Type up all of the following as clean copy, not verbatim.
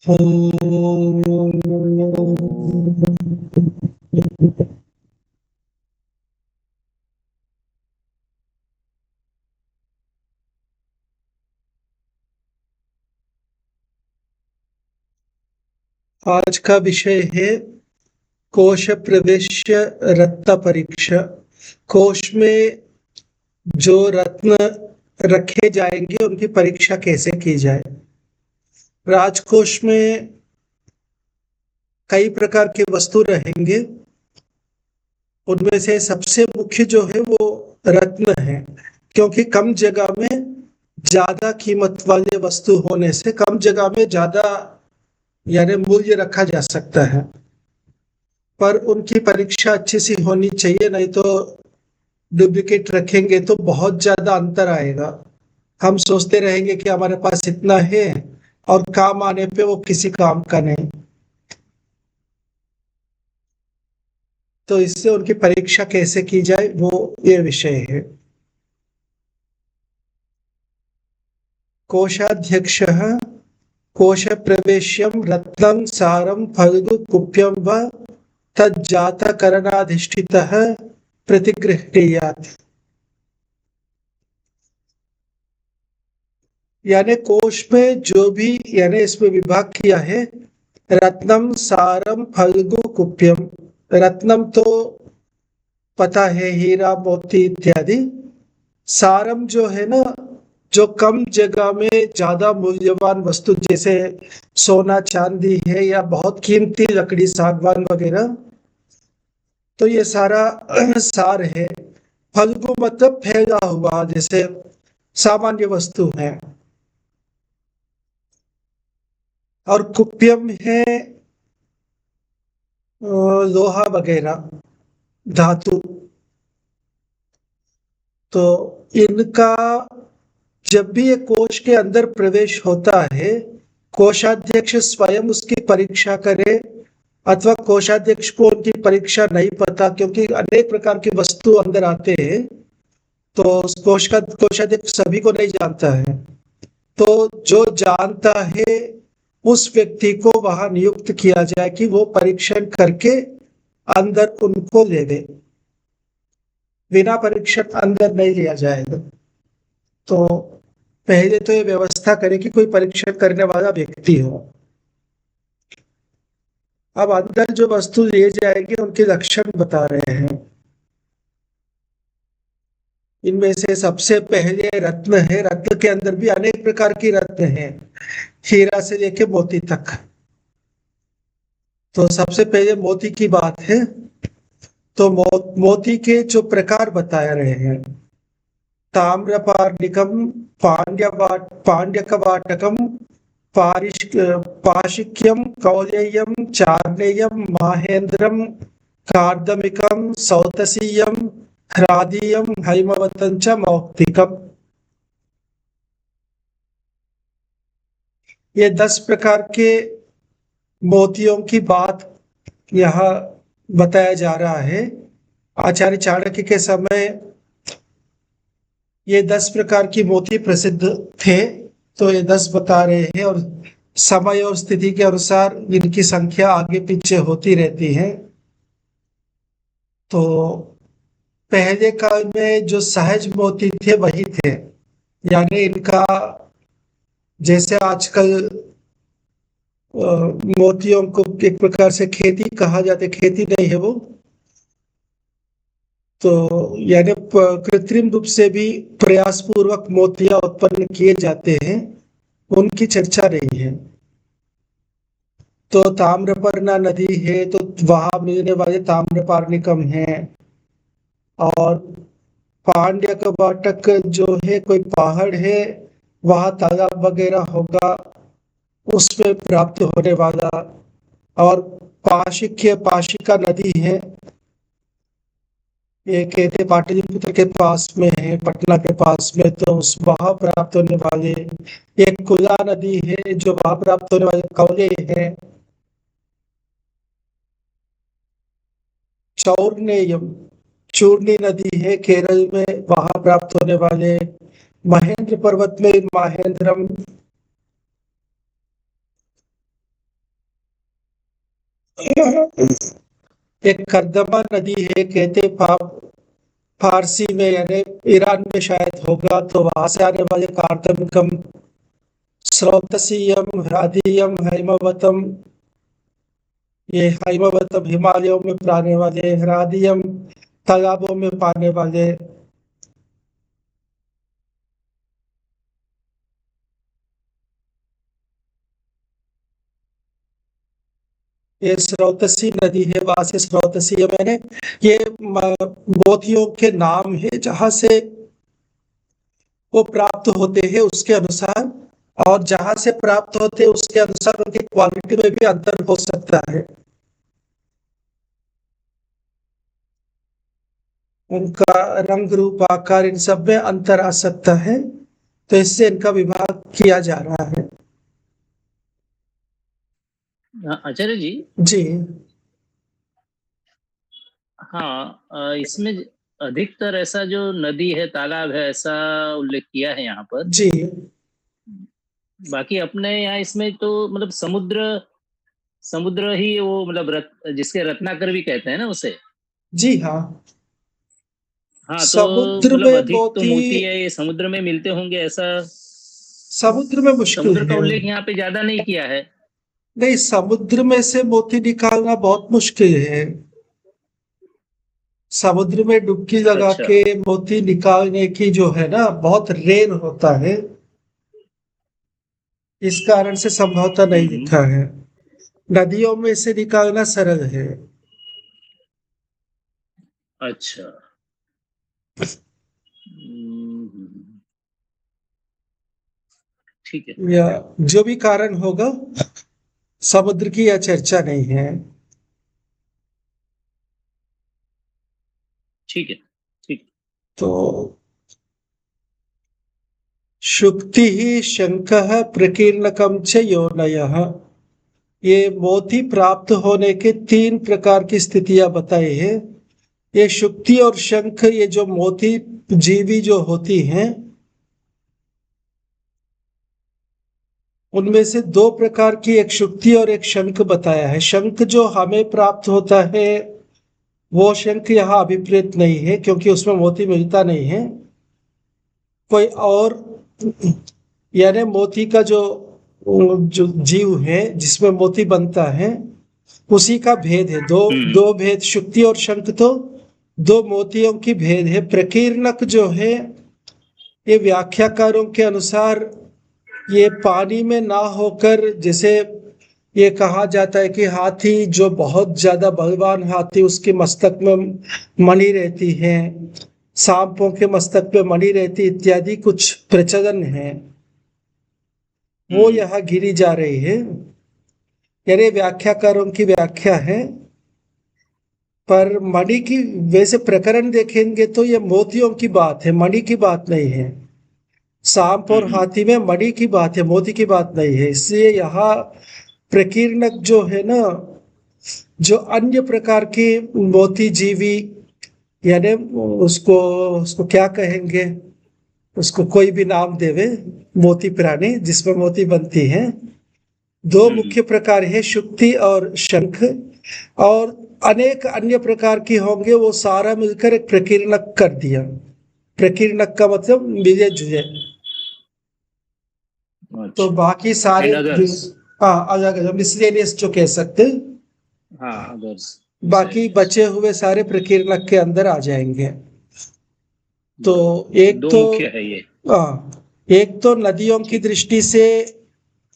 आज का विषय है कोश प्रवेश्य रत्न परीक्षा। कोश में जो रत्न रखे जाएंगे उनकी परीक्षा कैसे की जाए। राजकोष में कई प्रकार के वस्तु रहेंगे, उनमें से सबसे मुख्य जो है वो रत्न है, क्योंकि कम जगह में ज्यादा कीमत वाले वस्तु होने से कम जगह में ज्यादा यानी मूल्य रखा जा सकता है। पर उनकी परीक्षा अच्छी सी होनी चाहिए, नहीं तो डुप्लीकेट रखेंगे तो बहुत ज्यादा अंतर आएगा। हम सोचते रहेंगे कि हमारे पास इतना है और काम आने पे वो किसी काम का नहीं। तो इससे उनकी परीक्षा कैसे की जाए वो ये विषय है। कोशाध्यक्षः कोश प्रवेश्यम रत्नं सारं फल्गु कुप्यं व तज्जातकरणाधिष्ठितः प्रतिगृह्णीयात्। यानी कोश में जो भी यानी इसमें विभाग किया है, रत्नम सारम फल्गु कुप्यम। रत्नम तो पता है, हीरा मोती इत्यादि। सारम जो है ना, जो कम जगह में ज्यादा मूल्यवान वस्तु, जैसे सोना चांदी है या बहुत कीमती लकड़ी सागवान वगैरह, तो ये सारा सार है। फल्गु मतलब फैला हुआ, जैसे सामान्य वस्तु है। और कुप्यम है लोहा वगैरह, धातु। तो इनका जब भी ये कोश के अंदर प्रवेश होता है, कोषाध्यक्ष स्वयं उसकी परीक्षा करे, अथवा कोषाध्यक्ष को उनकी परीक्षा नहीं पता, क्योंकि अनेक प्रकार की वस्तु अंदर आते हैं, तो कोषाध्यक्ष सभी को नहीं जानता है। तो जो जानता है उस व्यक्ति को वहां नियुक्त किया जाए कि वो परीक्षण करके अंदर उनको ले दे। बिना परीक्षण अंदर नहीं लिया जाएगा। तो पहले तो ये व्यवस्था करें कि कोई परीक्षण करने वाला व्यक्ति हो। अब अंदर जो वस्तु लिए जाएंगे उनके लक्षण बता रहे हैं। इनमें से सबसे पहले रत्न है। रत्न के अंदर भी अनेक प्रकार की रत्न है, हीरा से लेके मोती तक। तो सबसे पहले मोती की बात है। तो मोती के जो प्रकार बताए रहे हैं, ताम्रपार्णिकम, पांड्यकवाटकम, पाशिक्यम, कौलेयम, चार्णेयम, माहेंद्रम, कार्दमिकम, सौतसीयम, ह्रादीयम, हैमवतं च मौक्तिकम। ये 10 प्रकार के मोतियों की बात यहाँ बताया जा रहा है। आचार्य चाणक्य के समय ये 10 प्रकार की मोती प्रसिद्ध थे, तो ये 10 बता रहे हैं, और समय और स्थिति के अनुसार इनकी संख्या आगे पीछे होती रहती है। तो पहले काल में जो सहज मोती थे वही थे, यानी इनका जैसे आजकल मोतियों को एक प्रकार से खेती कहा जाता है, खेती नहीं है वो, तो यानी कृत्रिम रूप से भी प्रयास पूर्वक मोतियां उत्पन्न किए जाते हैं, उनकी चर्चा नहीं है। तो ताम्रपर्णा नदी है, तो वहां मिलने वाले ताम्रपार्णिकम है। और पांड्य का बाटक जो है, कोई पहाड़ है, वहां तालाब वगैरह होगा, उसमें प्राप्त होने वाला। और पाशिका नदी है, ये कहते पाटलिपुत्र के पास में है, पटना के पास में, तो उस वहां प्राप्त होने वाले। एक कुला नदी है, जो वहां प्राप्त होने वाले कौले हैं। चौर्नेयम, चूर्णी नदी है केरल में, वहां प्राप्त होने वाले। महेंद्र पर्वत में महेंद्रम, एक कर्दमा नदी है, कहते फारसी में, यानी ईरान में शायद होगा, तो वहां से आने वाले कार्दमिकम, स्रोतसीयम, ह्रादीयम, हैमवतम, ये हैमवतम हिमालयों में पाने वाले, ह्रादीयम तालाबों में पाने वाले, ये स्रोतसी नदी है, वहां से स्रोतसी है। मैंने ये मोतियों के नाम है जहां से वो प्राप्त होते हैं उसके अनुसार, और जहां से प्राप्त होते हैं उसके अनुसार उनकी क्वालिटी में भी अंतर हो सकता है, उनका रंग रूप आकार इन सब में अंतर आ सकता है, तो इससे इनका विभाग किया जा रहा है। आचार्य जी। जी हाँ, इसमें अधिकतर ऐसा जो नदी है, तालाब है, ऐसा उल्लेख किया है यहाँ पर। जी बाकी अपने यहाँ इसमें तो मतलब समुद्र ही वो, मतलब जिसके रत्नाकर भी कहते हैं ना उसे। जी हाँ, हाँ, तो समुद्र मतलब में अधिक तो मोती है ये समुद्र में मिलते होंगे, ऐसा समुद्र में मुश्किल समुद्र का है। उल्लेख यहाँ पे ज्यादा नहीं किया है। नहीं, समुद्र में से मोती निकालना बहुत मुश्किल है। समुद्र में डुबकी लगा अच्छा। के मोती निकालने की जो है ना, बहुत रेर होता है, इस कारण से संभवतः नहीं लिखा है। नदियों में से निकालना सरल है। अच्छा। ठीक है। या जो भी कारण होगा, समुद्र की यह चर्चा नहीं है। ठीक है। ठीक। तो शुक्ति ही शंकः प्रकीर्णकम च योनयः, ये मोती प्राप्त होने के 3 प्रकार की स्थितियां बताई है। ये शुक्ति और शंख, ये जो मोती जीवी जो होती हैं, उनमें से 2 प्रकार की, एक शुक्ति और एक शंख बताया है। शंख जो हमें प्राप्त होता है, वो शंख यहाँ अभिप्रेत नहीं है, क्योंकि उसमें मोती मिलता नहीं है। कोई और, यानी मोती का जो जीव है जिसमें मोती बनता है, उसी का भेद है। दो भेद, शुक्ति और शंख तो 2 मोतियों की भेद है। प्रकीर्णक जो है, ये व्याख्याकारों के अनुसार ये पानी में ना होकर, जैसे ये कहा जाता है कि हाथी जो बहुत ज्यादा बलवान हाथी, उसके मस्तक में मणि रहती है, सांपों के मस्तक पे मणि रहती, इत्यादि कुछ प्रचलन है, वो यहाँ गिरी जा रही है। यानी व्याख्याकारों की व्याख्या है, पर मणि की वैसे प्रकरण देखेंगे तो ये मोतियों की बात है, मणि की बात नहीं है। सांप और हाथी में मणि की बात है, मोती की बात नहीं है। इसलिए यहाँ प्रकीर्णक जो है ना, जो अन्य प्रकार की मोती जीवी, यानी उसको उसको क्या कहेंगे, उसको कोई भी नाम देवे, मोती प्राणी जिसमें मोती बनती है। 2 मुख्य प्रकार है, शुक्ति और शंख, और अनेक अन्य प्रकार की होंगे, वो सारा मिलकर एक प्रकीर्णक कर दिया। प्रकीर्णक का मतलब मिले जुले। तो बाकी सारे, हाँ, अलग अलग मिसलेनियस जो कह सकते, हाँ, बाकी बचे हुए सारे प्रकीर्णक के अंदर आ जाएंगे। तो एक 2 तो मुख्य है ये। हाँ, एक तो नदियों की दृष्टि से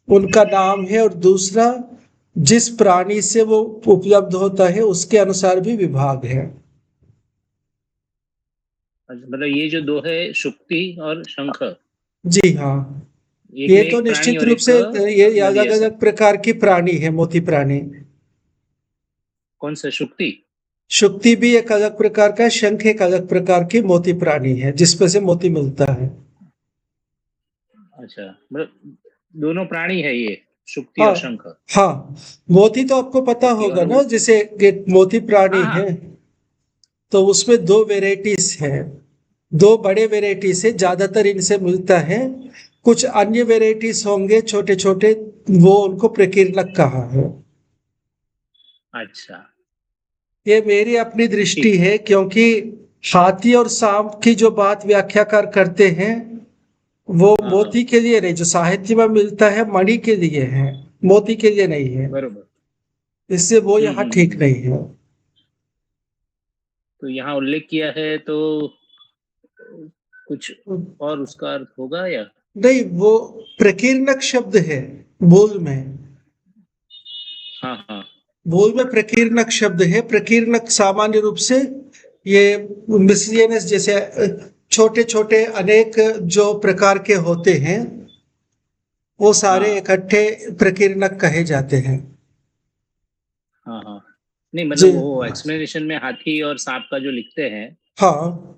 उनका नाम है, और दूसरा जिस प्राणी से वो उपलब्ध होता है उसके अनुसार भी विभाग है। मतलब ये जो 2 है, शुक्ति और शंख, जी हाँ, एक ये में तो एक प्राणी निश्चित और रूप एक से ये नदी, अलग ऐसा। अलग प्रकार की प्राणी है, मोती प्राणी। कौन सा, शुक्ति? शुक्ति भी एक अलग प्रकार का, शंख एक अलग प्रकार की मोती प्राणी है, जिसमें से मोती मिलता है। अच्छा, मतलब दोनों प्राणी है ये, शुक्ति हाँ और शंख। हाँ, मोती तो आपको पता ओके। होगा और ना, जैसे एक मोती प्राणी हाँ, है, हाँ। तो उसमें 2 वेराइटीज हैं। 2 बड़े वेराइटीज है, ज्यादातर इनसे मिलता है। कुछ अन्य वेराइटीज होंगे छोटे छोटे, वो उनको प्रकीर्णक कहा है। अच्छा, ये मेरी अपनी दृष्टि ठीक। है, क्योंकि हाथी और सांप की जो बात व्याख्याकार करते हैं वो हाँ, हाँ, मोती के लिए नहीं, जो साहित्य में मिलता है मणि के लिए है, मोती के लिए नहीं है। बरोबर। इससे वो हुँ, यहाँ हुँ, ठीक हुँ। नहीं है। तो यहाँ उल्लेख किया है तो कुछ और उसका अर्थ होगा या? नहीं, वो प्रकीर्णक शब्द है मूल में। हाँ, हाँ। मूल में प्रकीर्णक शब्द है। प्रकीर्णक सामान्य रूप से ये मिसलिनियस जैसे छोटे छोटे अनेक जो प्रकार के होते हैं वो सारे हाँ, इकट्ठे प्रकीर्णक कहे जाते हैं। हाँ, हाँ। नहीं जी मतलब वो एक्सप्लेनेशन में हाथी और सांप का जो लिखते हैं, हाँ,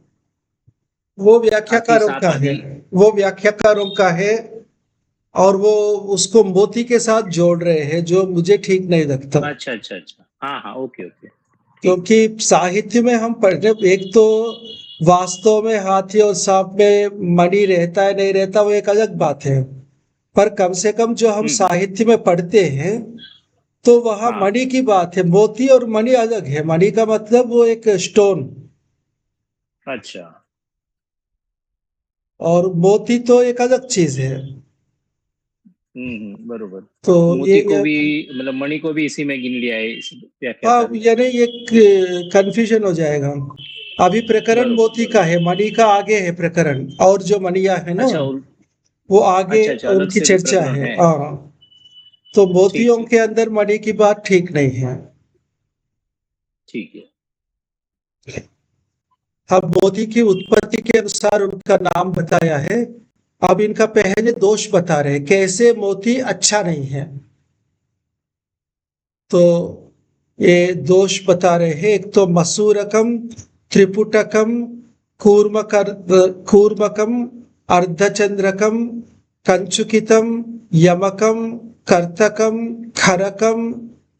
वो हाथी, व्याख्याकारों सांप का है। आदि। वो व्याख्याकारों का है, और वो उसको मोती के साथ जोड़ रहे हैं, जो मुझे ठीक नहीं लगता। अच्छा, अच्छा, अच्छा। हाँ, हाँ, ओके, ओके। ठीक। क्योंकि साहित्य में हम पढ़ रहे, एक तो वास्तव में हाथी और सांप में मणि रहता है नहीं रहता वो एक अलग बात है, पर कम से कम जो हम हुँ, हुँ। साहित्य में पढ़ते हैं तो वहां हाँ, मणि की बात है। मोती और मणि अलग है। मणि का मतलब वो एक स्टोन, अच्छा। और मोती तो एक अलग चीज है। हुँ, हुँ, बरोबर। तो तो ये, मोती को भी मतलब मणि को भी इसी में गिन लिया है इस हाँ, व्याख्याकार ने। यानी एक कंफ्यूजन हो जाएगा। अभी प्रकरण बरोबर, मोती का बरोबर। है, मणि का आगे है प्रकरण, और जो मणिया है ना अच्छा उल वो आगे अच्छा, अच्छा, अलग उनकी से भी चर्चा प्रकरण है। है। हाँ, तो ठीक, मोतियों ठीक, के ठीक। अंदर मणि की बात ठीक नहीं है। ठीक है। अब मोती की उत्पत्ति के अनुसार उनका नाम बताया है। अब इनका पहले दोष बता रहे हैं, कैसे मोती अच्छा नहीं है। तो ये दोष बता रहे हैं। एक तो मसूरकम, त्रिपुटकम, कूर्मकर कूर्मकम, अर्धचंद्रकम, कंचुकितम, यमकम, कर्तकम, खरकम,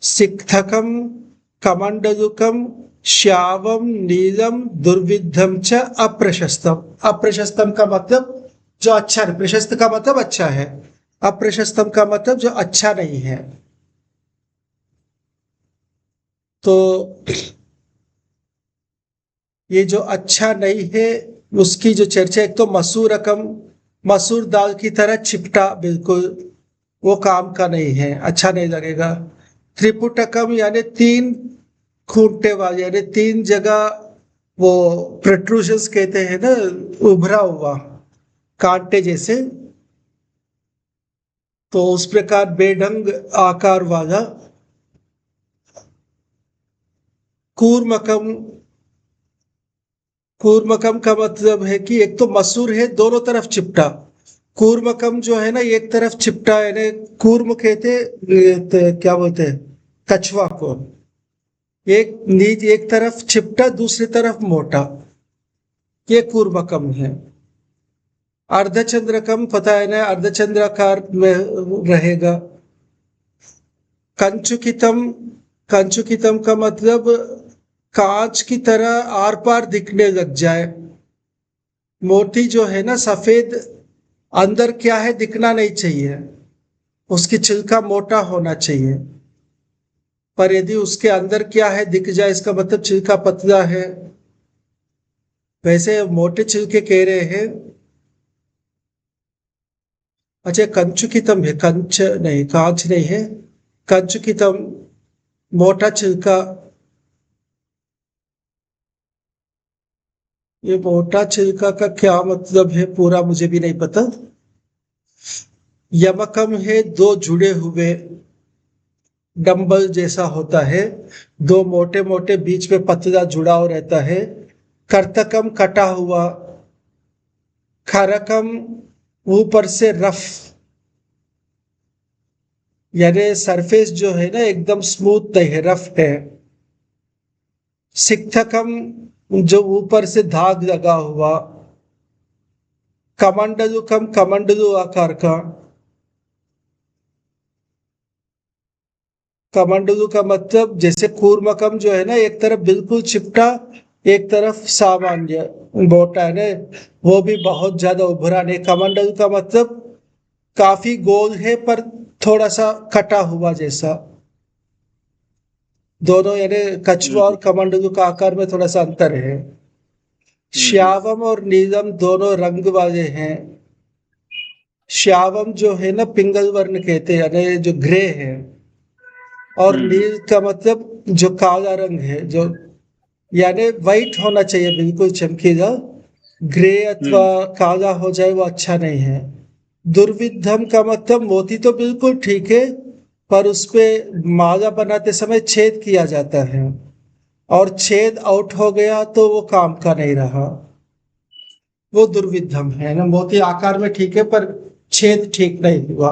सिक्थकम, कमंडलुकम, श्यावम, नीलम, दुर्विद्धम च अप्रशस्तम। अप्रशस्तम का मतलब जो अच्छा नहीं, प्रशस्त का मतलब अच्छा है, अप्रशस्तम का मतलब जो अच्छा नहीं है। तो ये जो अच्छा नहीं है उसकी जो चर्चा, एक तो मसूर रकम, मसूर दाल की तरह चिपटा, बिल्कुल वो काम का नहीं है, अच्छा नहीं लगेगा। त्रिपुटकम यानी तीन खूंटे वाले, यानी तीन जगह वो प्रोट्रूशंस कहते हैं ना, उभरा हुआ कांटे जैसे, तो उस प्रकार बेढंग आकार वाला। कूर्मकम, कूर्मकम का मतलब है कि एक तो मसूर है दोनों तरफ चिपटा, कूर्मकम जो है ना एक तरफ चिपटा, यानी कूर्म कहते क्या बोलते हैं, कछुआ को। एक नीच एक तरफ चिपटा दूसरी तरफ मोटा, ये कूर्मकम है। अर्धचंद्रकम पता है ना, अर्धचंद्राकार में रहेगा। कंचुकितम, कंचुकितम का मतलब कांच की तरह आर पार दिखने लग जाए। मोती जो है ना सफेद, अंदर क्या है दिखना नहीं चाहिए, उसकी छिलका मोटा होना चाहिए। पर यदि उसके अंदर क्या है दिख जाए, इसका मतलब छिलका पतला है। वैसे मोटे छिलके कह रहे हैं। अच्छा, कंचुकितम है, कंच नहीं, कांच नहीं है, कंचुकितम मोटा छिलका। ये मोटा छिलका का क्या मतलब है पूरा मुझे भी नहीं पता। यमकम है दो जुड़े हुए, डंबल जैसा होता है, दो मोटे मोटे बीच में पतला जुड़ाव रहता है। कर्तकम कटा हुआ, खरकम ऊपर से रफ, यानी सरफेस जो है ना एकदम स्मूथ नहीं है, रफ है। सिक्थकम जो ऊपर से धाग लगा हुआ। कमंडलुकम कमंडलू आकार का। कमंडलू का मतलब जैसे कूर्मकम जो है ना एक तरफ बिल्कुल चिपटा, एक तरफ सामान्य मोटा है ना, वो भी बहुत ज्यादा उभरा नहीं। कमंडलू का मतलब काफी गोल है पर थोड़ा सा कटा हुआ जैसा। दोनों यानी कछुआ और कमंडलू का आकार में थोड़ा सा अंतर है। श्यावम और नीलम दोनों रंग वाले हैं। श्यावम जो है ना पिंगल वर्ण कहते हैं, यानी जो ग्रे है, और नील का मतलब जो काला रंग है, जो यानी व्हाइट होना चाहिए, बिल्कुल चमकीला। ग्रे अथवा काला हो जाए वो अच्छा नहीं है। दुर्विधम का मतलब मोती तो बिल्कुल ठीक है, पर उसपे माला बनाते समय छेद किया जाता है, और छेद आउट हो गया तो वो काम का नहीं रहा, वो दुर्विधम है ना। मोती आकार में ठीक है पर छेद ठीक नहीं हुआ,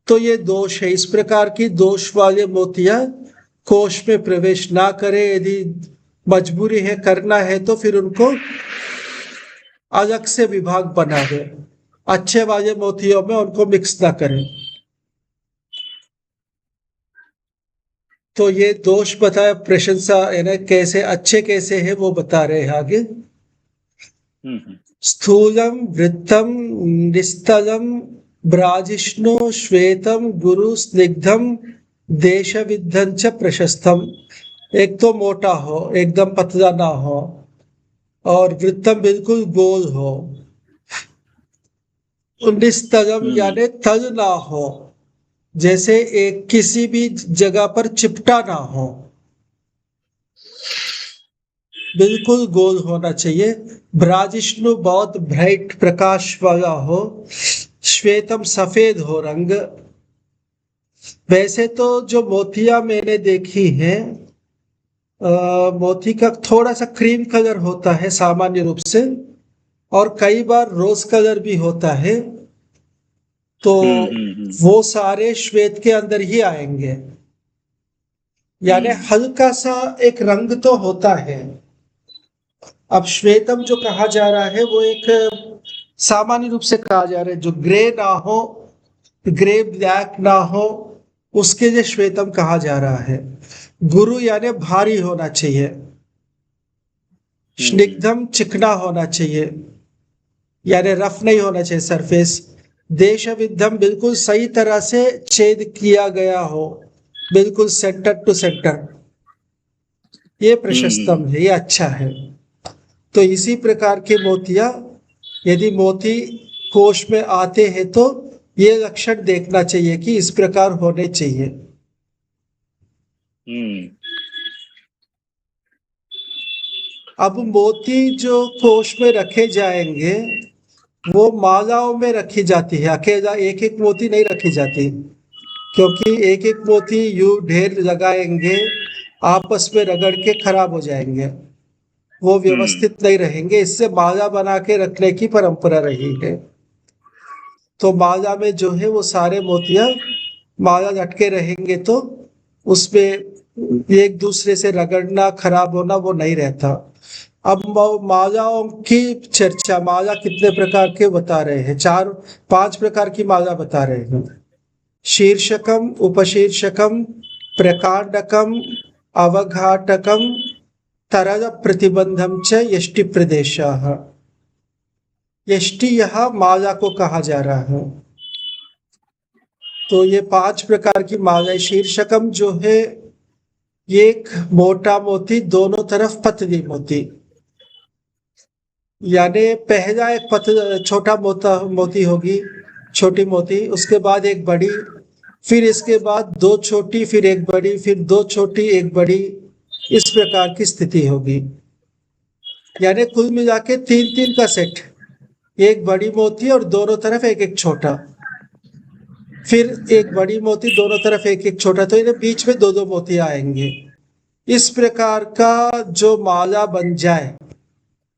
तो ये दोष है। इस प्रकार की दोष वाले मोतियां कोश में प्रवेश ना करे। यदि मजबूरी है करना है तो फिर उनको अलग से विभाग बना दे, अच्छे वाले मोतियों में उनको मिक्स ना करें। तो ये दोष बताया, प्रशंसा यानी कैसे अच्छे कैसे है वो बता रहे हैं आगे। स्थूलम वृत्तम निस्तलम ब्राजिष्णु श्वेतम गुरु स्निग्धम देश विद्धं च प्रशस्तम। एक तो मोटा हो, एकदम पतला ना हो, और वृत्तम बिल्कुल गोल हो। निस्तलम यानी तल ना हो, जैसे एक किसी भी जगह पर चिपटा ना हो, बिल्कुल गोल होना चाहिए। ब्राजिष्णु बहुत ब्राइट प्रकाश वाला हो। श्वेतम सफेद हो रंग। वैसे तो जो मोतियां मैंने देखी है, मोती का थोड़ा सा क्रीम कलर होता है सामान्य रूप से, और कई बार रोज कलर भी होता है, तो वो सारे श्वेत के अंदर ही आएंगे। यानी हल्का सा एक रंग तो होता है। अब श्वेतम जो कहा जा रहा है वो एक सामान्य रूप से कहा जा रहा है, जो ग्रे ना हो, ग्रे ब्लैक ना हो, उसके लिए श्वेतम कहा जा रहा है। गुरु यानी भारी होना चाहिए। स्निग्धम चिकना होना चाहिए, यानी रफ नहीं होना चाहिए सरफेस। देश विद्धम बिल्कुल सही तरह से छेद किया गया हो, बिल्कुल सेंटर टू सेंटर, ये प्रशस्तम है, ये अच्छा है। तो इसी प्रकार के मोतियां यदि मोती कोश में आते हैं तो ये लक्षण देखना चाहिए कि इस प्रकार होने चाहिए। अब मोती जो कोश में रखे जाएंगे वो मालाओं में रखी जाती है, अकेला एक एक मोती नहीं रखी जाती, क्योंकि एक एक मोती यूं ढेर लगाएंगे आपस में रगड़ के खराब हो जाएंगे, वो व्यवस्थित नहीं रहेंगे। इससे माला बना के रखने की परंपरा रही है। तो माला में जो है वो सारे मोतियां माला लटके रहेंगे, तो उसमें एक दूसरे से रगड़ना खराब होना वो नहीं रहता। अब मालाओं की चर्चा, माला कितने प्रकार के बता रहे हैं, 4-5 प्रकार की माला बता रहे हैं। शीर्षकम, उपशीर्षकम, प्रकांडकम, अवघाटकम, तरल प्रतिबंधम च यष्टि प्रदेशः। यष्टि यह माला को कहा जा रहा है। तो ये 5 प्रकार की माला। शीर्षकम जो है ये एक मोटा मोती, दोनों तरफ पतली मोती, यानी पहला एक छोटा मोती होगी, छोटी मोती, उसके बाद एक बड़ी, फिर इसके बाद 2 छोटी, फिर एक बड़ी, फिर 2 छोटी एक बड़ी, इस प्रकार की स्थिति होगी। यानी कुल मिला के 3-3 का सेट, एक बड़ी मोती और दोनों तरफ एक एक छोटा, फिर एक बड़ी मोती दोनों तरफ एक एक छोटा, तो इन्हें बीच में 2-2 मोती आएंगे। इस प्रकार का जो माला बन जाए,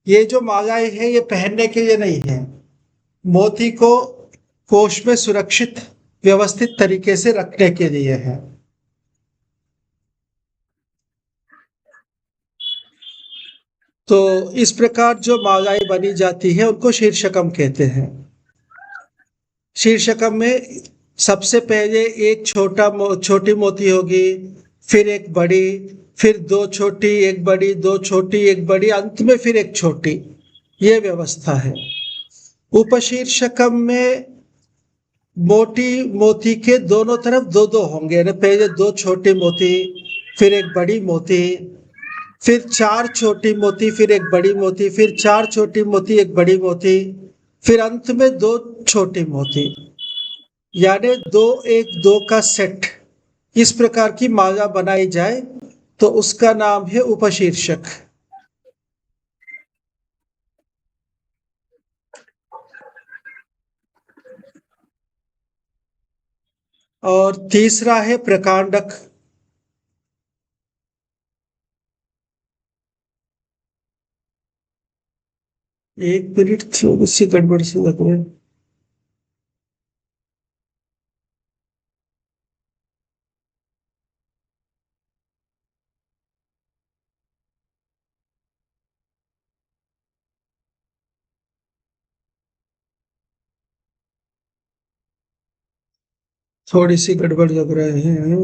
ये जो मालाएं हैं ये पहनने के लिए नहीं है, मोती को कोश में सुरक्षित व्यवस्थित तरीके से रखने के लिए है। तो इस प्रकार जो मालाएं बनी जाती है उनको शीर्षकम कहते हैं। शीर्षकम में सबसे पहले एक छोटी मोती होगी, फिर एक बड़ी, फिर 2 छोटी एक बड़ी, 2 छोटी एक बड़ी, अंत में फिर एक छोटी, ये व्यवस्था है। उपशीर्षकम में मोटी मोती के दोनों तरफ दो दो होंगे, यानी पहले दो छोटी मोती, फिर एक बड़ी मोती, फिर चार छोटी मोती, फिर एक बड़ी मोती, फिर चार छोटी मोती, एक बड़ी मोती, फिर अंत में दो छोटी मोती, यानी दो एक दो का सेट। इस प्रकार की माला बनाई जाए तो उसका नाम है उपशीर्षक। और तीसरा है प्रकांडक। एक मिनट, थोड़ी सी गड़बड़ सी लग रही है। थोड़ी सी गड़बड़ लग रहे हैं।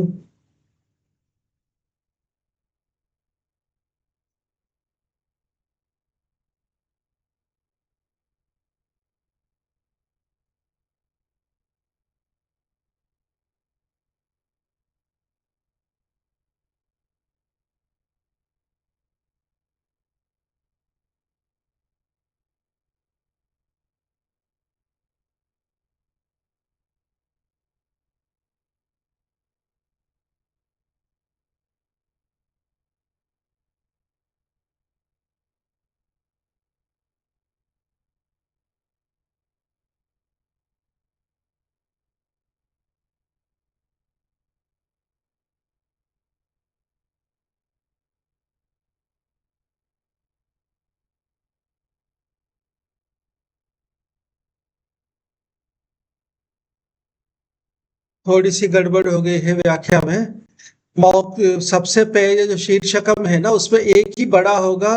थोड़ी सी गड़बड़ हो गई है व्याख्या में। सबसे पहले जो शीर्षकम है ना, उसमें एक ही बड़ा होगा,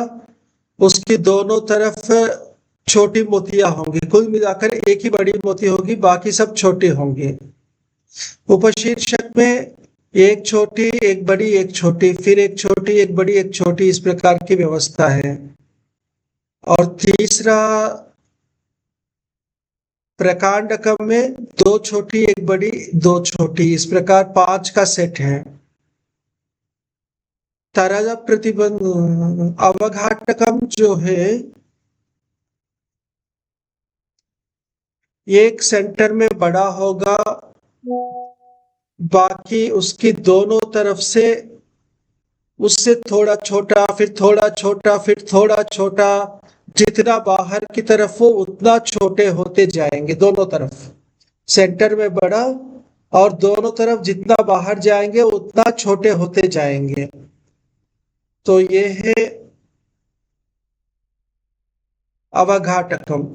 उसकी दोनों तरफ छोटी मोतियां होंगी, कुल मिलाकर एक ही बड़ी मोती होगी, बाकी सब छोटे होंगे। उपशीर्षक में एक छोटी एक बड़ी एक छोटी, फिर एक छोटी एक बड़ी एक छोटी, इस प्रकार की व्यवस्था है। और तीसरा प्रकांडकम में दो छोटी एक बड़ी दो छोटी, इस प्रकार पांच का सेट है। तरल प्रतिबंध अवघाटकम जो है, एक सेंटर में बड़ा होगा, बाकी उसकी दोनों तरफ से उससे थोड़ा छोटा, फिर थोड़ा छोटा, फिर थोड़ा छोटा, जितना बाहर की तरफ हो उतना छोटे होते जाएंगे दोनों तरफ। सेंटर में बड़ा और दोनों तरफ जितना बाहर जाएंगे उतना छोटे होते जाएंगे। तो ये है अवघाटकम।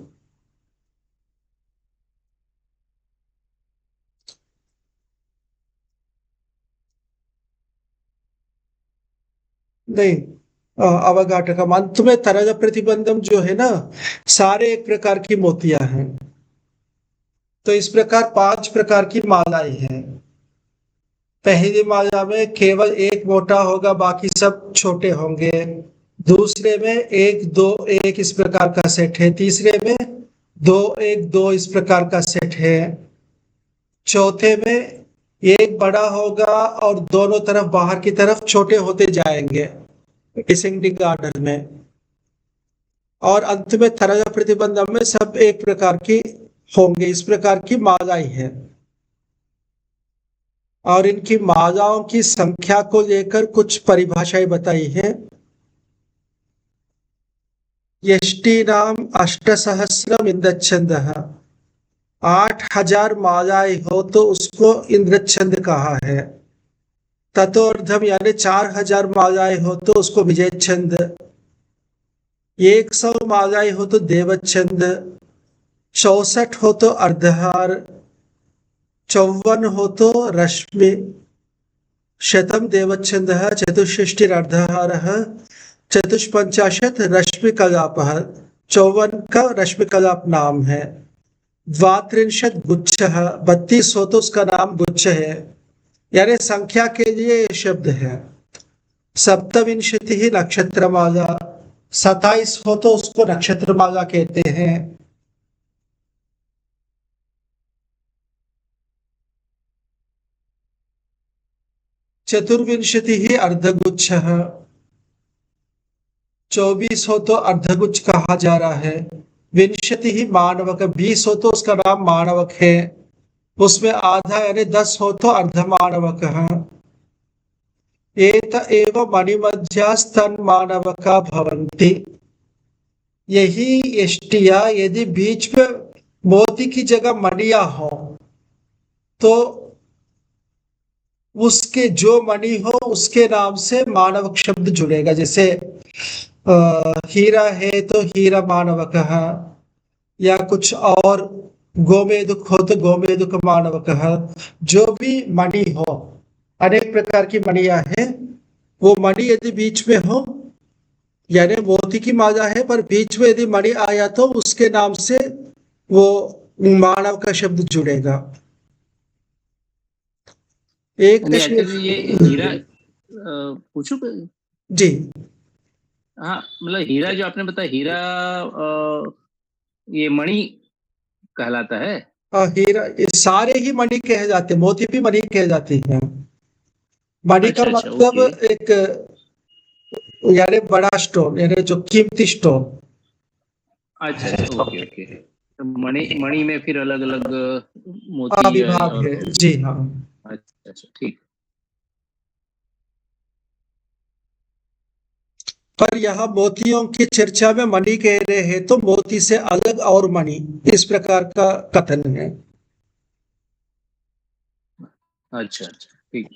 नहीं, अवघाटकम अंत में तरज प्रतिबंधम जो है ना, सारे एक प्रकार की मोतियां हैं। तो इस प्रकार पांच प्रकार की मालाएं हैं। पहली माला में केवल एक मोटा होगा, बाकी सब छोटे होंगे। दूसरे में एक दो एक इस प्रकार का सेट है। तीसरे में दो एक दो इस प्रकार का सेट है। चौथे में एक बड़ा होगा और दोनों तरफ बाहर की तरफ छोटे होते जाएंगे डिसेंडिंग ऑर्डर में। और अंत में तरज प्रतिबंधम में सब एक प्रकार की होंगे, इस प्रकार की मालाएं हैं। और इनकी मालाओं की संख्या को लेकर कुछ परिभाषाएं बताई है। यष्टीनाम अष्टसहस्रम इंद्रच्छंदः, 8,000 मालाएं हो तो उसको इंद्रच्छंद कहा है। ततोर्धम यानी 4,000 मालाएं हो तो उसको विजय छंद। 100 मालाएं हो तो देवच्छंद। 64 हो तो अर्धहार। 54 हो तो रश्मि। शतम देवच्छंदः, चतुष्षष्टिरर्धहारः, चतुष्पंचाशत रश्मि कलापः। 54 का रश्मि कलाप नाम है। द्वात्रिंशत गुच्छः, 32 हो तो उसका नाम गुच्छ है, यानी संख्या के लिए ये शब्द है। सप्तविंशति ही नक्षत्रमाला, 27 हो तो उसको नक्षत्रमाला कहते हैं। चतुर्विंशतिः अर्धगुच्छः, 24 हो तो अर्धगुच्छ कहा जा रहा है। विंशतिः मानवक, 20 हो तो उसका नाम मानवक है, उसमें आधा यानी 10 हो तो अर्धमानवकः। एत एव मणिमध्यस्तन्मानवका भवन्ति। यही यष्टिया यदि बीच में मोती की जगह मणिया हो तो उसके जो मणि हो उसके नाम से मानवक शब्द जुड़ेगा। जैसे हीरा है तो हीरा मानवकः, या कुछ और गोमेदुक हो तो गोमेदुक मानवकः। जो भी मणि हो, अनेक प्रकार की मणियां हैं, वो मणि यदि बीच में हो, यानी मोती की माला है पर बीच में यदि मणि आया तो उसके नाम से वो मानव का शब्द जुड़ेगा। एक नहीं शेर, एक्चुअली ये हीरा पूछूं जी हाँ मतलब हीरा जो आपने बताया हीरा ये मणि कहलाता है। हीरा, ये सारे ही मणि कहे जाते हैं, मोती भी मणि कहे जाते हैं। मणि का अच्छा अच्छा मतलब ओके। एक यानी बड़ा स्टोन, यानी जो कीमती स्टोन। अच्छा अच्छा ओके ओके। तो मणि मणि में फिर अलग अलग मोती विभाग और है, जी हाँ। अच्छा अच्छा ठीक। पर यहाँ मोतियों की चर्चा में मणि कह रहे हैं तो मोती से अलग और मणि, इस प्रकार का कथन है। अच्छा अच्छा ठीक।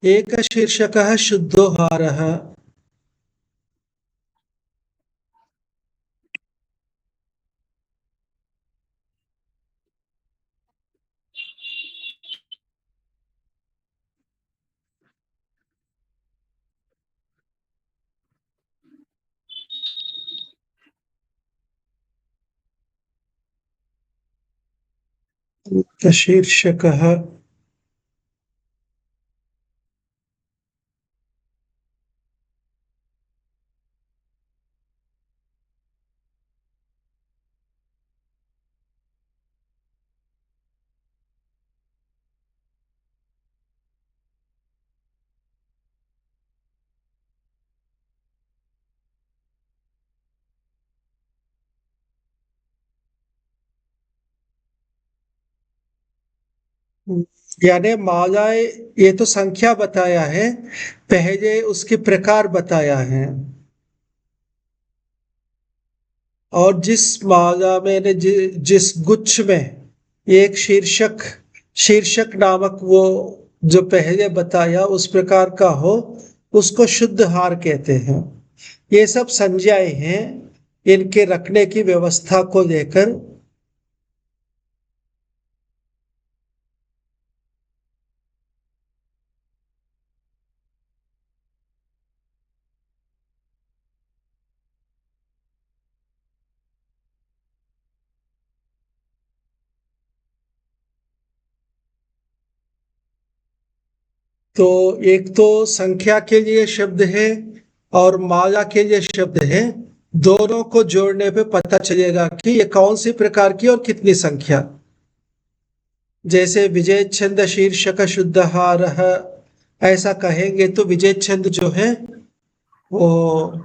एक शीर्षकः शुद्धोहारः। एक शीर्षकः यानी मालाएं, ये तो संख्या बताया है, पहले उसके प्रकार बताया है। और जिस माला में जिस गुच्छ में एक शीर्षक, शीर्षक नामक वो जो पहले बताया उस प्रकार का हो, उसको शुद्ध हार कहते हैं। ये सब संज्ञाएं हैं इनके रखने की व्यवस्था को लेकर। तो एक तो संख्या के लिए शब्द है और माला के लिए शब्द है। दोनों को जोड़ने पे पता चलेगा कि ये कौन सी प्रकार की और कितनी संख्या। जैसे विजय छंद शीर्षक शुद्ध हार, ऐसा कहेंगे तो विजय छंद जो है वो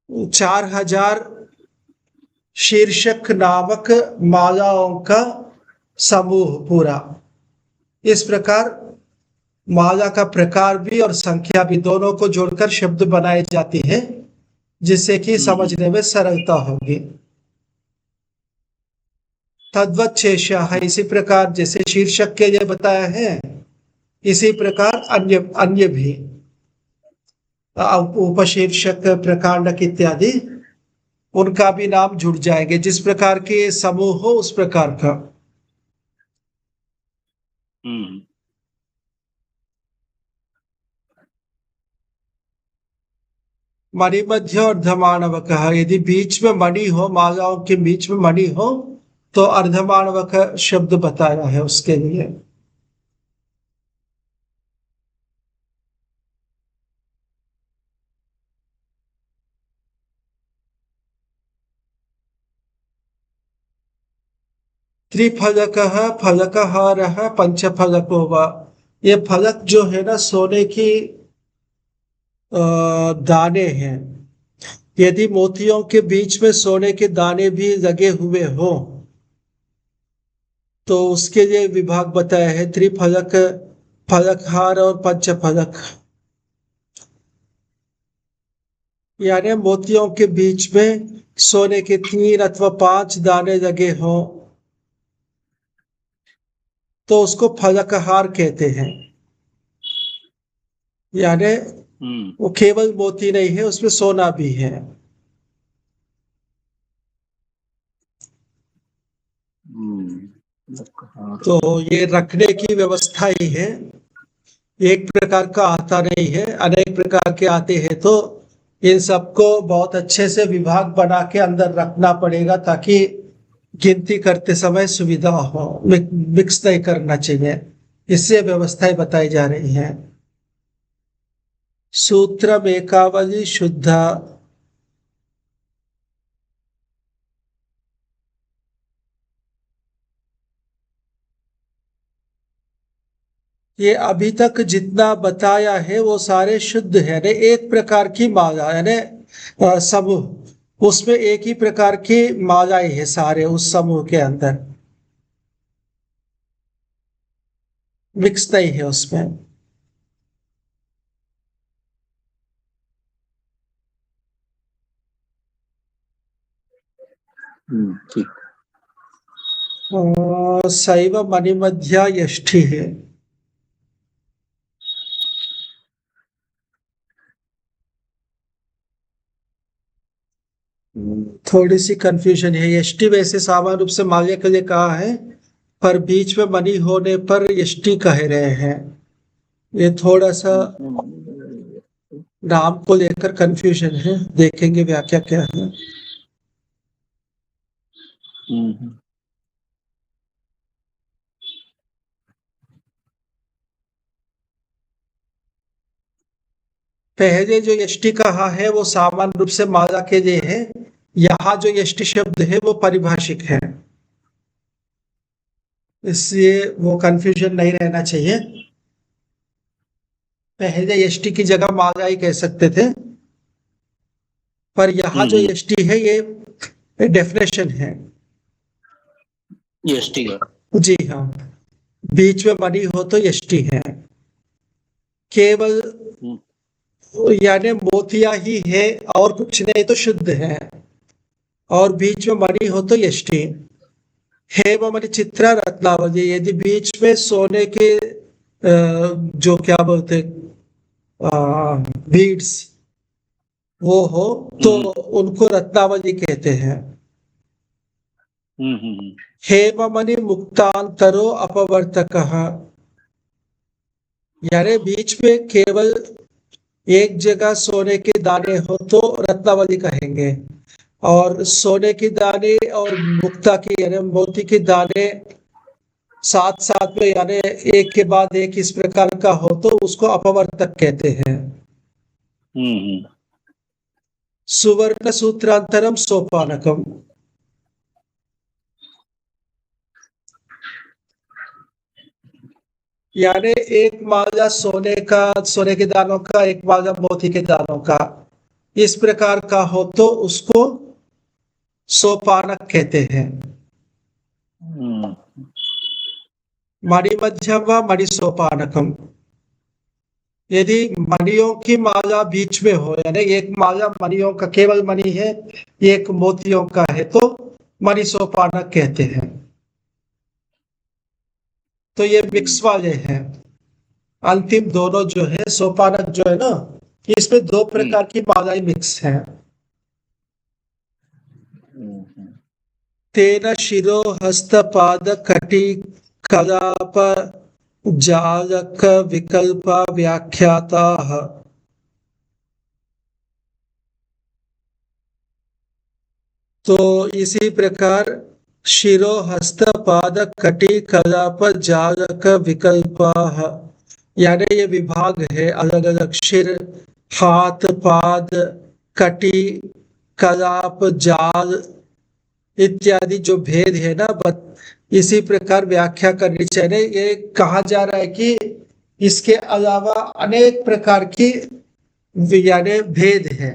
4000 शीर्षक नामक मालाओं का समूह पूरा। इस प्रकार माला का प्रकार भी और संख्या भी दोनों को जोड़कर शब्द बनाई जाती है, जिससे कि समझने में सरलता होगी। तद्वत शेषः, इसी प्रकार जैसे शीर्षक के लिए बताया है, इसी प्रकार अन्य अन्य भी उपशीर्षक, प्रकांडक इत्यादि, उनका भी नाम जुड़ जाएंगे। जिस प्रकार के समूह हो उस प्रकार का। हम्म। मणिमध्य और अर्धमानवकः, यदि बीच में मणि हो, मालाओं के बीच में मणि हो तो अर्धमानवक शब्द बताया है उसके लिए। त्रिफलकः फलकहारः पंचफलको वा। ये फलक जो है ना सोने की दाने हैं। यदि मोतियों के बीच में सोने के दाने भी लगे हुए हो तो उसके लिए विभाग बताया है त्रिफलक, फलकहार और पंचफलक। यानी मोतियों के बीच में सोने के 3 अथवा 5 दाने लगे हों तो उसको फलकहार कहते हैं। यानी वो केवल मोती नहीं है, उसमें सोना भी है। तो ये रखने की व्यवस्था ही है, एक प्रकार का आता नहीं है, अनेक प्रकार के आते हैं। तो इन सबको बहुत अच्छे से विभाग बना के अंदर रखना पड़ेगा ताकि गिनती करते समय सुविधा हो, मिक्स नहीं करना चाहिए। इससे व्यवस्थाएं बताई जा रही हैं। सूत्रम एकावली शुद्धा। ये अभी तक जितना बताया है वो सारे शुद्ध है ने, एक प्रकार की माला यानी समूह, उसमें एक ही प्रकार की मालाएं है सारे उस समूह के अंदर, मिक्स नहीं है उसमें। ठीक। शैव मणिमध्या यष्टि है। थोड़ी सी कंफ्यूजन है। यष्टि वैसे सामान्य रूप से माल्य के लिए कहा है, पर बीच में मणि होने पर यष्टि कह रहे हैं। ये थोड़ा सा नाम को लेकर कंफ्यूजन है, देखेंगे व्याख्या क्या है। पहले जो यष्टि कहा है वो सामान्य रूप से माला के लिए है, यहाँ जो यष्टि शब्द है वो परिभाषिक है, इसलिए वो कंफ्यूजन नहीं रहना चाहिए। पहले यष्टि की जगह माला ही कह सकते थे, पर यहाँ जो यष्टि है ये डेफिनेशन है यष्टि का। जी हाँ, बीच में मणि हो तो यष्टि है। केवल यानी मोतिया ही है और कुछ नहीं तो शुद्ध है, और बीच में मणि हो तो यष्टि। हेममणि चित्रा रत्नावली, यदि बीच में सोने के जो क्या बोलते बीड्स वो हो तो उनको रत्नावली कहते हैं। हेममणि मुक्तांतरो अपवर्तक, यानी बीच में केवल एक जगह सोने के दाने हो तो रत्नावली कहेंगे, और सोने के दाने और मुक्ता की यानी मोती के दाने साथ साथ में यानी एक के बाद एक इस प्रकार का हो तो उसको अपवर्तक कहते हैं। सुवर्ण सूत्रांतरम सोपानकम, यानी एक माला सोने का, सोने के दानों का, एक माला मोती के दानों का, इस प्रकार का हो तो उसको सोपानक कहते हैं। मणिमध्यम व मणि सोपानकम, यदि मणियों की माला बीच में हो यानी एक माला मणियों का केवल मणि है, एक मोतियों का है तो मणि सोपानक कहते हैं। तो ये मिक्स वाले हैं। अंतिम दोनों जो है सोपानक जो है ना, इसमें 2 प्रकार की मालाएं मिक्स हैं। तेन शिरो हस्त पाद कटी कलाप जालक विकल्प व्याख्याता। तो इसी प्रकार शिरो हस्त पाद कटी कलाप जालक विकल्प, यानी ये विभाग है अलग अलग, शिर, हाथ, पाद, कटी, कलाप, जाल, इत्यादि जो भेद है ना, इसी प्रकार व्याख्या करनी चाहिए। ये कहा जा रहा है कि इसके अलावा अनेक प्रकार की यानी भेद है।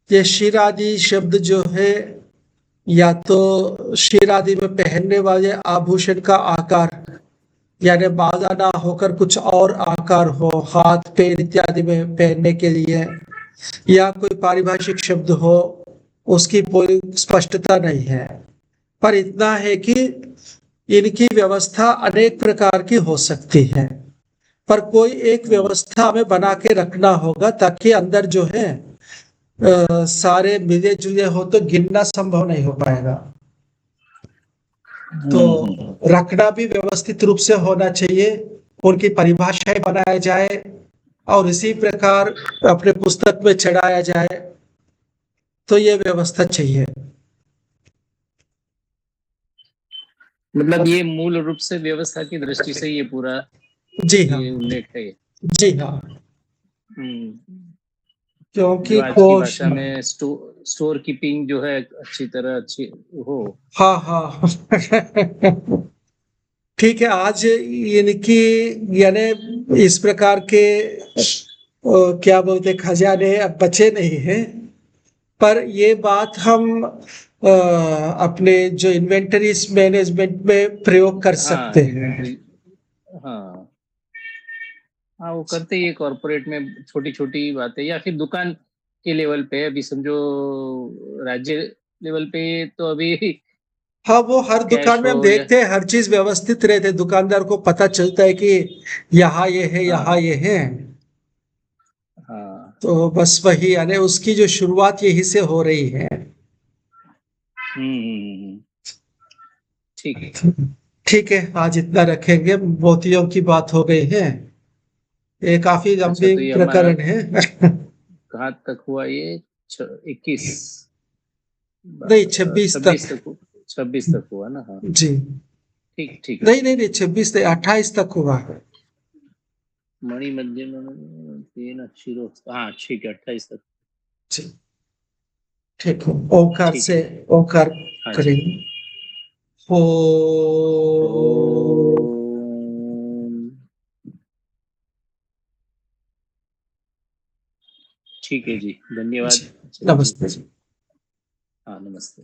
ये शिर आदि शब्द जो है, या तो शिर आदि में पहनने वाले आभूषण का आकार, यानी माला ना होकर कुछ और आकार हो, हाथ पैर इत्यादि में पहनने के लिए, या कोई पारिभाषिक शब्द हो, उसकी कोई स्पष्टता नहीं है। पर इतना है कि इनकी व्यवस्था अनेक प्रकार की हो सकती है, पर कोई एक व्यवस्था हमें बना के रखना होगा, ताकि अंदर जो है सारे मिले जुले हो तो गिनना संभव नहीं हो पाएगा। तो रखना भी व्यवस्थित रूप से होना चाहिए, उनकी परिभाषाएं बनाया जाए और इसी प्रकार अपने पुस्तक में चढ़ाया जाए, तो ये व्यवस्था चाहिए। मतलब ये मूल रूप से व्यवस्था की दृष्टि से ये पूरा जी हाँ, ये उल्लेख है। जी हाँ, क्योंकि जो आज की कोश, भाषा में स्टोर कीपिंग जो है अच्छी तरह अच्छी हो। हाँ हाँ ठीक है। आज इनकी यानी इस प्रकार के क्या बोलते खजाने अब बचे नहीं हैं, पर ये बात हम अपने जो इन्वेंटरीज मैनेजमेंट में प्रयोग कर सकते हैं। इन्वेंटरी, हाँ हाँ, वो करते ही है कॉर्पोरेट में छोटी छोटी बातें, या फिर दुकान के लेवल पे। अभी समझो राज्य लेवल पे तो अभी हाँ, वो हर कैश दुकान में हम हो या देखते हैं, हर चीज व्यवस्थित रहते, दुकानदार को पता चलता है कि यहाँ ये है, यहाँ हाँ ये है। हाँ तो बस वही यानी उसकी जो शुरुआत यही से हो रही है। ठीक है। ठीक है, आज इतना रखेंगे, मोतियों की बात हो गई है, ये काफी अच्छा, लंबी तो ये हमारा प्रकरण है कहाँ तक हुआ ये? 21 नहीं, 26 तक। 26 तक, 26 तक हुआ ना? हाँ जी, ठीक ठीक है। नहीं नहीं नहीं, 26 नहीं, 28 तक हुआ है। मणि मध्य तीन शिरो, हाँ ठीक है, 28 तक। जी, ठीक है, ओंकार ठीक से है। ओंकार हाँ जी। करेंगे। ओ ओम। ठीक है जी, धन्यवाद। जी, चलिए। नमस्ते जी। हाँ, नमस्ते।